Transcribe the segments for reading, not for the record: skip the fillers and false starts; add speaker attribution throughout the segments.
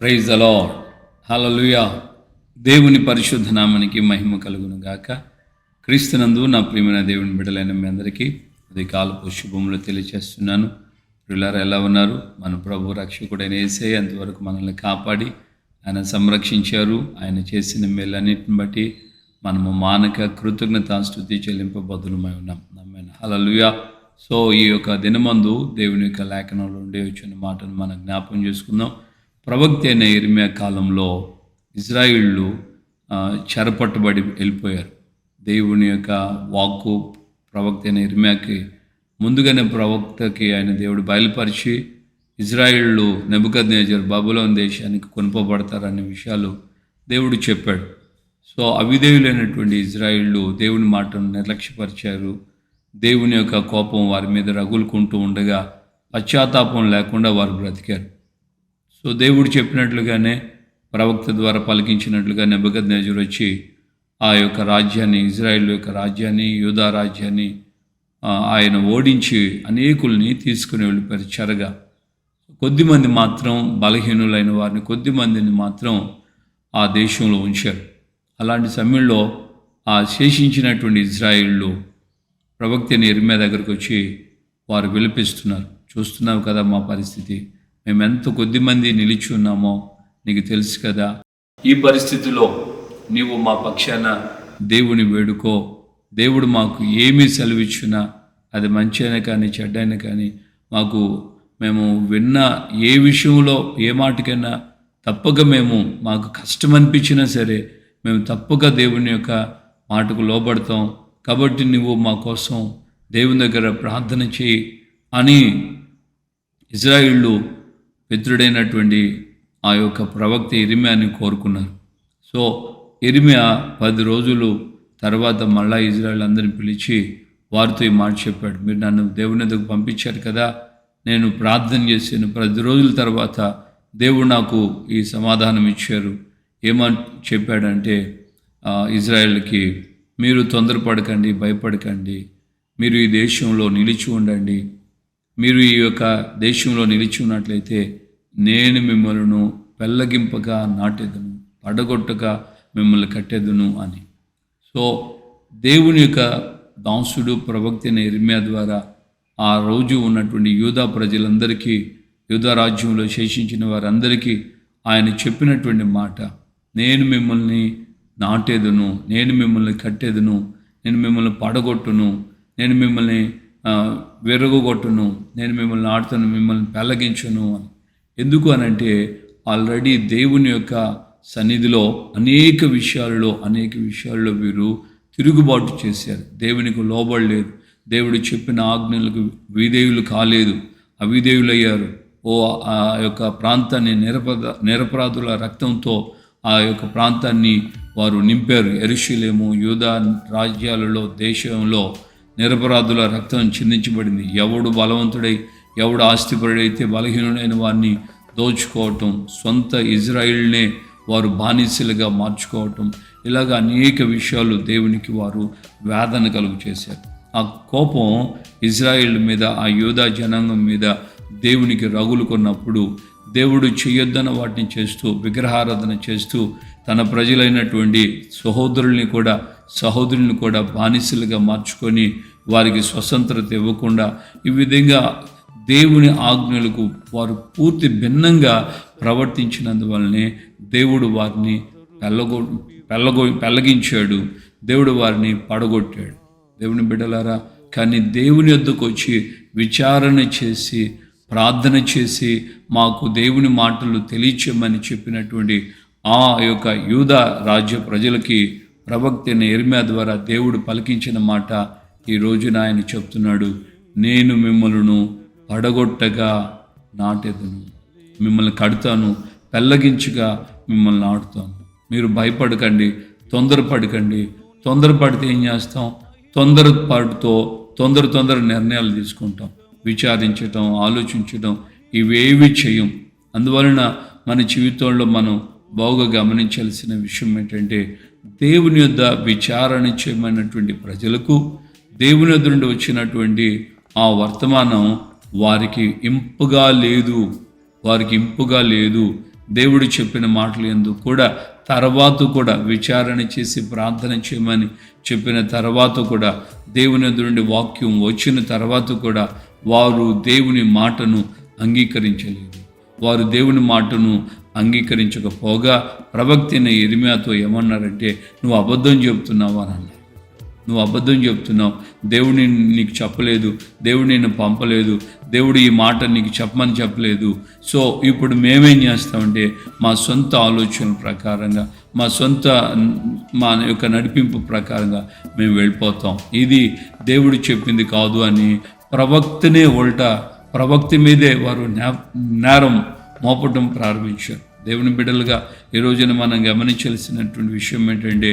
Speaker 1: Praise the lord. హల్లెలూయా. దేవుని పరిశుద్ధ నామానికి మహిమ కలుగును గాక. క్రీస్తునందు నా ప్రియమైన దేవుని బిడ్డలైన మీ అందరికీ ఉదయకాలపు శుభములు తెలియజేస్తున్నాను. ప్రియులారా, ఎలా ఉన్నారు? మన ప్రభు రక్షకుడైన యేసయ్య అంతవరకు మనల్ని కాపాడి ఆయన సంరక్షించారు. ఆయన చేసిన మేలన్నిటిని బట్టి మనము మానక కృతజ్ఞతాస్తుతి చెల్లింపబద్దులమై ఉన్నాం. హల్లెలూయా. సో ఈ యొక్క దినమందు దేవుని యొక్క లేఖనంలో ఉండే వచ్చిన మాటను మనం జ్ఞాపకం చేసుకుందాం. ప్రవక్త అయిన యిర్మీయా కాలంలో ఇజ్రాయిళ్ళు చెరపట్టబడి వెళ్ళిపోయారు. దేవుని యొక్క వాక్కు ప్రవక్త అయిన యిర్మీయాకి ముందుగానే ప్రవక్తకి ఆయన దేవుడు బయలుపరిచి ఇజ్రాయిళ్ళు నెబుకద్నెజర్ బబులోను దేశానికి కొనుపబడతారనే విషయాలు దేవుడు చెప్పాడు. సో అవిధేయులైనటువంటి ఇజ్రాయిళ్ళు దేవుని మాటను నిర్లక్ష్యపరిచారు. దేవుని యొక్క కోపం వారి మీద రగులుకుంటూ ఉండగా పశ్చాత్తాపం లేకుండా వారు బ్రతికారు. సో దేవుడు చెప్పినట్లుగానే ప్రవక్త ద్వారా పలికించినట్లుగా నెబుకద్నెజర్ వచ్చి ఆ యొక్క రాజ్యాన్ని, ఇజ్రాయిల్ యొక్క రాజ్యాన్ని, యూదా రాజ్యాన్ని ఆయన ఓడించి అనేకుల్ని తీసుకుని వెళ్ళిపోయారు చెరగా. కొద్దిమంది మాత్రం, బలహీనులైన వారిని కొద్దిమందిని మాత్రం ఆ దేశంలో ఉంచారు. అలాంటి సమయంలో ఆ శేషించినటువంటి ఇజ్రాయిళ్ళు ప్రవక్త అయిన యిర్మీయా దగ్గరకు వచ్చి వారు విలపిస్తున్నారు. చూస్తున్నావు కదా మా పరిస్థితి, మేము ఎంత కొద్దిమంది నిలిచి ఉన్నామో నీకు తెలుసు కదా. ఈ పరిస్థితిలో నీవు మా పక్షాన దేవుని వేడుకో. దేవుడు మాకు ఏమీ సెలవిచ్చునా, అది మంచి అయినా కానీ చెడ్డైనా కానీ మేము విన్న ఏ విషయంలో ఏ మాటకైనా తప్పక మాకు కష్టం అనిపించినా సరే మేము తప్పక దేవుని యొక్క మాటకు లోబడతాం. కాబట్టి నువ్వు మా కోసం దేవుని దగ్గర ప్రార్థన చేయి అని ఇజ్రాయిళ్ళు పితృడైనటువంటి ఆ యొక్క ప్రవక్త యిర్మీయాని కోరుకున్నారు. సో యిర్మీయా 10 రోజులు తర్వాత మళ్ళా ఇజ్రాయిల్ అందరిని పిలిచి వారితో ఈ మాట చెప్పాడు. మీరు నన్ను దేవుని దగ్గరకు పంపించారు కదా, నేను ప్రార్థన చేశాను. 10 రోజుల తర్వాత దేవుడు నాకు ఈ సమాధానం ఇచ్చారు. ఏమని చెప్పాడంటే ఇజ్రాయిల్కి, మీరు తొందరపడకండి, భయపడకండి, మీరు ఈ దేశంలో నిలిచి ఉండండి. మీరు ఈ యొక్క దేశంలో నిలిచి ఉన్నట్లయితే నేను మిమ్మల్ని పెళ్ళగింపగా నాటెదను, పడగొట్టక మిమ్మల్ని కట్టెదను అని. సో దేవుని యొక్క దాసుడు ప్రవక్త అయిన యిర్మీయా ద్వారా ఆ రోజు ఉన్నటువంటి యూదా ప్రజలందరికీ, యూదా రాజ్యంలో శేషించిన వారందరికీ ఆయన చెప్పినటువంటి మాట, నేను మిమ్మల్ని నాటేదును, నేను మిమ్మల్ని కట్టేదును, నేను మిమ్మల్ని పడగొట్టును, నేను మిమ్మల్ని విరగొట్టును, నేను మిమ్మల్ని ఆడుతాను, మిమ్మల్ని పెళ్ళగించును అని. ఎందుకు అనంటే ఆల్రెడీ దేవుని యొక్క సన్నిధిలో అనేక విషయాల్లో వీరు తిరుగుబాటు చేశారు. దేవునికి లోబడలేదు. దేవుడు చెప్పిన ఆజ్ఞలకు విధేయులు కాలేదు, అవిధేయులయ్యారు. ఆ యొక్క ప్రాంతాన్ని నిరపరాధుల రక్తంతో ఆ యొక్క ప్రాంతాన్ని వారు నింపారు. యెరూషలేము, యూదా రాజ్యాలలో, దేశంలో నిరపరాధుల రక్తం చిందించబడింది. ఎవడు బలవంతుడై, ఎవడు ఆస్తిపరుడైతే బలహీనుడైన వారిని దోచుకోవటం, సొంత ఇజ్రాయిల్నే వారు బానిసలుగా మార్చుకోవటం, ఇలాగ అనేక విషయాలు దేవునికి వారు వేదన కలుగు చేశారు. ఆ కోపం ఇజ్రాయిల్ మీద, ఆ యూదా జనాంగం మీద దేవునికి రగులుకున్నప్పుడు దేవుడు చేయొద్దన్న వాటిని చేస్తూ, విగ్రహారాధన చేస్తూ, తన ప్రజలైనటువంటి సహోదరుల్ని కూడా బానిసలుగా మార్చుకొని వారికి స్వతంత్రత ఇవ్వకుండా ఈ విధంగా దేవుని ఆజ్ఞలకు వారు పూర్తి భిన్నంగా ప్రవర్తించినందువల్లనే దేవుడు వారిని పెళ్ళగించాడు, దేవుడు వారిని పడగొట్టాడు. దేవుని బిడ్డలారా, కానీ దేవుని యొద్దకు వచ్చి విచారణ చేసి, ప్రార్థన చేసి, మాకు దేవుని మాటలు తెలియచేయమని చెప్పినటువంటి ఆ యొక్క యూదా రాజ్య ప్రజలకి ప్రవక్త అయిన యిర్మీయా ద్వారా దేవుడు పలికించిన మాట ఈ రోజున ఆయన చెప్తున్నాడు, నేను మిమ్మల్ని పడగొట్టగా నాటెదను, మిమ్మల్ని కడతాను, పెళ్ళగించగా మిమ్మల్ని ఆడుతాను. మీరు భయపడకండి, తొందరపడకండి. తొందరపడితే ఏం చేస్తాం? తొందర నిర్ణయాలు తీసుకుంటాం. విచారించటం, ఆలోచించటం ఇవేవి చేయం. అందువలన మన జీవితంలో మనం బాగా గమనించాల్సిన విషయం ఏంటంటే, దేవుని యొద్ద విచారణ చేయమైనటువంటి ప్రజలకు దేవుని యొద్ద నుండి వచ్చినటువంటి ఆ వర్తమానం వారికి ఇంపుగా లేదు. దేవుడు చెప్పిన మాటలు యందు కూడా తర్వాత కూడా విచారణ చేసి ప్రార్థన చేయమని చెప్పిన తర్వాత కూడా దేవుని యొద్ద నుండి వాక్యం వచ్చిన తర్వాత కూడా వారు దేవుని మాటను అంగీకరించలేదు. వారు దేవుని మాటను అంగీకరించకపోగా ప్రవక్త అయిన యిర్మీయాతో ఏమన్నారంటే, నువ్వు అబద్ధం చెప్తున్నావు అని అన్నారు. నువ్వు అబద్ధం చెప్తున్నావు, దేవుడిని నీకు చెప్పలేదు, దేవుడు నిన్ను పంపలేదు, దేవుడు ఈ మాట నీకు చెప్పమని చెప్పలేదు. సో ఇప్పుడు మేమేం చేస్తామంటే మా సొంత ఆలోచనల ప్రకారంగా మా యొక్క నడిపింపు ప్రకారంగా మేము వెళ్ళిపోతాం. ఇది దేవుడు చెప్పింది కాదు అని ప్రవక్తనే ప్రవక్త మీదే వారు నేరం మోపటం ప్రారంభించారు. దేవుని బిడ్డలుగా ఈ రోజున మనం గమనించాల్సినటువంటి విషయం ఏంటంటే,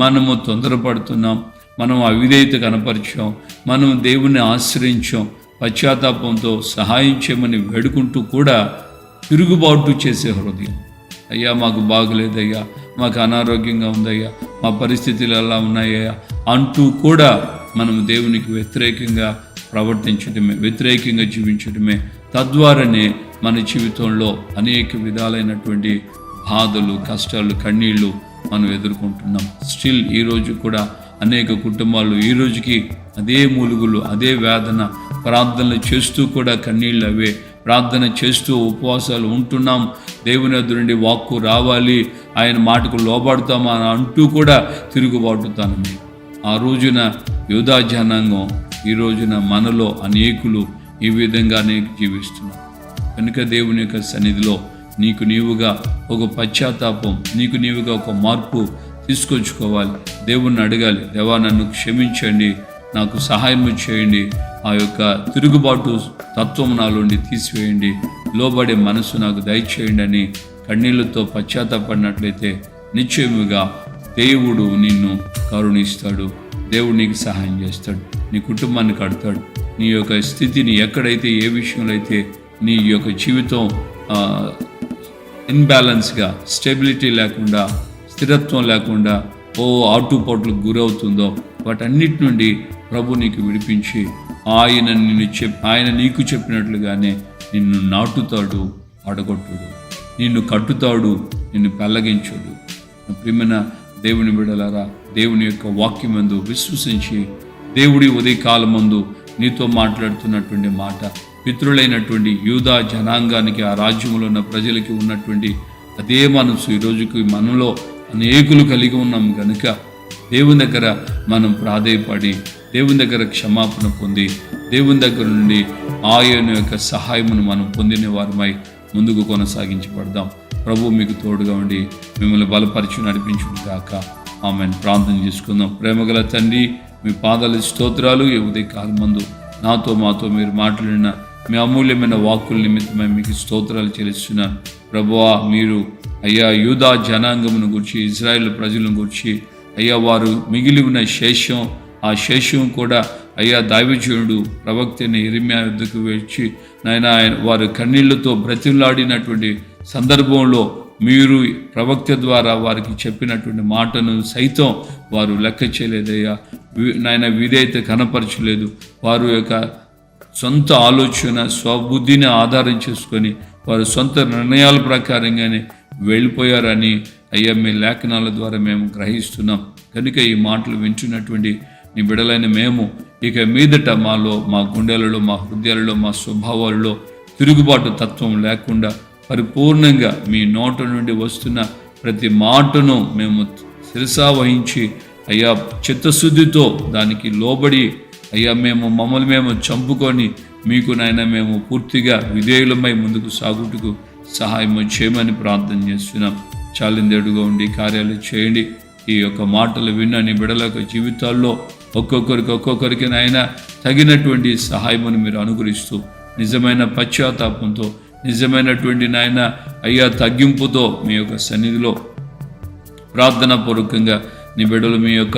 Speaker 1: మనము తొందరపడుతున్నాం, మనం అవిధేయత కనపరిచాం, మనం దేవుణ్ణి ఆశ్రయించాం, పశ్చాత్తాపంతో సహాయం చేయమని వేడుకుంటూ కూడా తిరుగుబాటు చేసే హృదయం, అయ్యా మాకు బాగులేదయ్యా, మాకు అనారోగ్యంగా ఉందయ్యా, మా పరిస్థితులు ఎలా ఉన్నాయ్యా అంటూ కూడా మనం దేవునికి వ్యతిరేకంగా ప్రవర్తించడమే, వ్యతిరేకంగా జీవించడమే. తద్వారానే మన జీవితంలో అనేక విధాలైనటువంటి బాధలు, కష్టాలు, కన్నీళ్ళు మనం ఎదుర్కొంటున్నాం. స్టిల్ ఈరోజు కూడా అనేక కుటుంబాలు ఈ రోజుకి అదే మూలుగులు, అదే వేదన, ప్రార్థనలు చేస్తూ కూడా కన్నీళ్ళు అవే, ప్రార్థన చేస్తూ ఉపవాసాలు ఉంటున్నాం, దేవుని వద్ద నుండి వాక్కు రావాలి, ఆయన మాటకు లోబడతామా అని అంటూ కూడా తిరుగుబాటుతానని. ఆ రోజున యూదా జనాంగం, ఈ రోజున మనలో అనేకులు ఈ విధంగానే జీవిస్తున్నారు. కనుక దేవుని యొక్క సన్నిధిలో నీకు నీవుగా ఒక పశ్చాత్తాపం, నీకు నీవుగా ఒక మార్పు తీసుకొచ్చుకోవాలి. దేవుణ్ణి అడగాలి, దేవా నన్ను క్షమించండి, నాకు సహాయం చేయండి, ఆ యొక్క తిరుగుబాటు తత్వం నాలోండి తీసివేయండి, లోబడే మనసు నాకు దయచేయండి అని కన్నీళ్లతో పశ్చాత్తాపడినట్లయితే నిశ్చయముగా దేవుడు నిన్ను కరుణిస్తాడు, దేవుడు నీకు సహాయం చేస్తాడు, నీ కుటుంబాన్ని కడతాడు. నీ యొక్క స్థితిని ఎక్కడైతే, ఏ విషయంలో అయితే నీ యొక్క జీవితం ఇన్బ్యాలెన్స్గా, స్టెబిలిటీ లేకుండా, స్థిరత్వం లేకుండా ఆటుపోట్లకు గురవుతుందో వాటన్నిటి నుండి ప్రభు నీకు విడిపించి ఆయన నీకు చెప్పినట్లుగానే నిన్ను నాటుతాడు, అడగొట్టుడు, నిన్ను కట్టుతాడు, నిన్ను పెళ్ళగించుడు. ప్రియమైన దేవుని బిడ్డలారా, దేవుని యొక్క వాక్యమందు విశ్వసించి దేవుడి ఉదయకాలమందు నీతో మాట్లాడుతున్నటువంటి మాట, పితరులైనటువంటి యూదా జనాంగానికి, ఆ రాజ్యంలో ఉన్న ప్రజలకి ఉన్నటువంటి అదే మనసు ఈ రోజుకి మనలో అనేకులు కలిగి ఉన్నాం కనుక దేవుని దగ్గర మనం ప్రాధేయపడి, దేవుని దగ్గర క్షమాపణ పొంది, దేవుని దగ్గర నుండి ఆయన యొక్క సహాయమును మనం పొందిన వారమై ముందుకు కొనసాగించబడదాం. ప్రభు మీకు తోడుగా ఉండి మిమ్మల్ని బలపరిచి నడిపించును గాక. ఆమెను ప్రార్థన చేసుకుందాం. ప్రేమగల తండ్రి, మీ పాదాల స్తోత్రాలు. ఈ ఉదయకాలం మందు నాతో మాతో మీరు మాట్లాడిన మీ అమూల్యమైన వాక్కుల నిమిత్తమై మీకు స్తోత్రాలు చెల్లిస్తున్నాను. ప్రభువా, మీరు అయ్యా యూదా జనాంగమును గురించి, ఇజ్రాయేల్ ప్రజలను గురించి, అయ్యా వారు మిగిలి ఉన్న శేషం, ఆ శేషం కూడా అయ్యా దైవజనుడు ప్రవక్త అయిన యిర్మీయా వద్దకు వచ్చి నాయన వారు కన్నీళ్లతో బ్రతిమలాడినటువంటి సందర్భంలో మీరు ప్రవక్త ద్వారా వారికి చెప్పినటువంటి మాటను సైతం వారు లెక్క చేయలేదయ్యా నాయన, విధేయత కనపరచలేదు. వారు యొక్క సొంత ఆలోచన, స్వబుద్ధిని ఆధారం చేసుకొని వారు సొంత నిర్ణయాల ప్రకారంగానే వెళ్ళిపోయారని అయ్యా మీ లేఖనాల ద్వారా మేము గ్రహిస్తున్నాం. కనుక ఈ మాటలు వింటున్నటువంటి నీ బిడలైన మేము ఇక మీదట మాలో, మా గుండెలలో, మా హృదయాలలో, మా స్వభావాలలో తిరుగుబాటు తత్వం లేకుండా పరిపూర్ణంగా మీ నోట నుండి వస్తున్న ప్రతి మాటను మేము శిరసా వహించి అయ్యా చిత్తశుద్ధితో దానికి లోబడి అయ్యా మమ్మల్ని మేము చంపుకొని మీకు నాయన మేము పూర్తిగా విధేయులమై ముందుకు సాగుటకు సహాయం చేయమని ప్రార్థన చేస్తున్నాం. చాలిందేడుగా ఉండి కార్యాలు చేయండి. ఈ యొక్క మాటలు విన్న నీ బిడల జీవితాల్లో ఒక్కొక్కరికి నాయన తగినటువంటి సహాయమును మీరు అనుగ్రహిస్తూ నిజమైన పశ్చాత్తాపంతో, నిజమైనటువంటి నాయన అయ్యా తగ్గింపుతో మీ యొక్క సన్నిధిలో ప్రార్థనా పూర్వకంగా నీ బిడ్డలు మీ యొక్క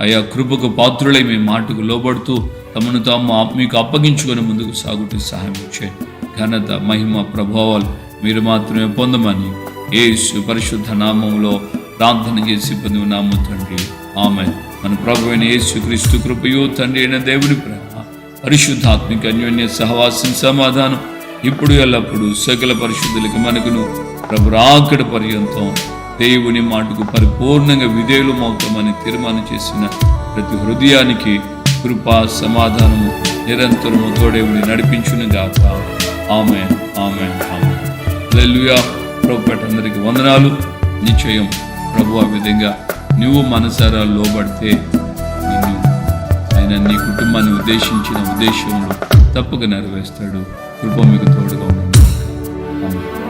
Speaker 1: అయ్యా కృపకు పాత్రులై మీ మాటకు లోబడుతూ తమను తాము మీకు అప్పగించుకొని ముందుకు సాగుతూ సహాయం ఇచ్చే ఘనత, మహిమ, ప్రభావాలు మీరు మాత్రమే పొందమని యేసు పరిశుద్ధ నామములో ప్రార్థన చేసి పొంది ఉన్నాము తండ్రి. ఆమేన్. మన ప్రభు అయిన యేసు క్రీస్తు కృపయు, తండ్రి అయిన దేవుని ప్రేమ, పరిశుద్ధాత్మిక అన్యోన్య సహవాసం, సమాధానం ఇప్పుడు ఎల్లప్పుడు సకల పరిశుద్ధులకి మనకును ప్రభు రాకడ పర్యంతం దేవుని మాటకు పరిపూర్ణంగా విధేయులమవుతామని తీర్మానం చేసిన ప్రతి హృదయానికి కృపా సమాధానము నిరంతరము తోడేవుని నడిపించును గాక. ఆమేన్, ఆమేన్, ఆమేన్. హల్లెలూయా. ప్రభుపేట అందరికీ వందనాలు. నిశ్చయం ప్రభు ఆ విధంగా నువ్వు మనసారా లోబడితే ఆయన నీ కుటుంబాన్ని ఉద్దేశించిన ఉద్దేశంలో తప్పక నెరవేరుస్తాడు. కృప మీకు తోడుగా ఉండండి. ఆమేన్.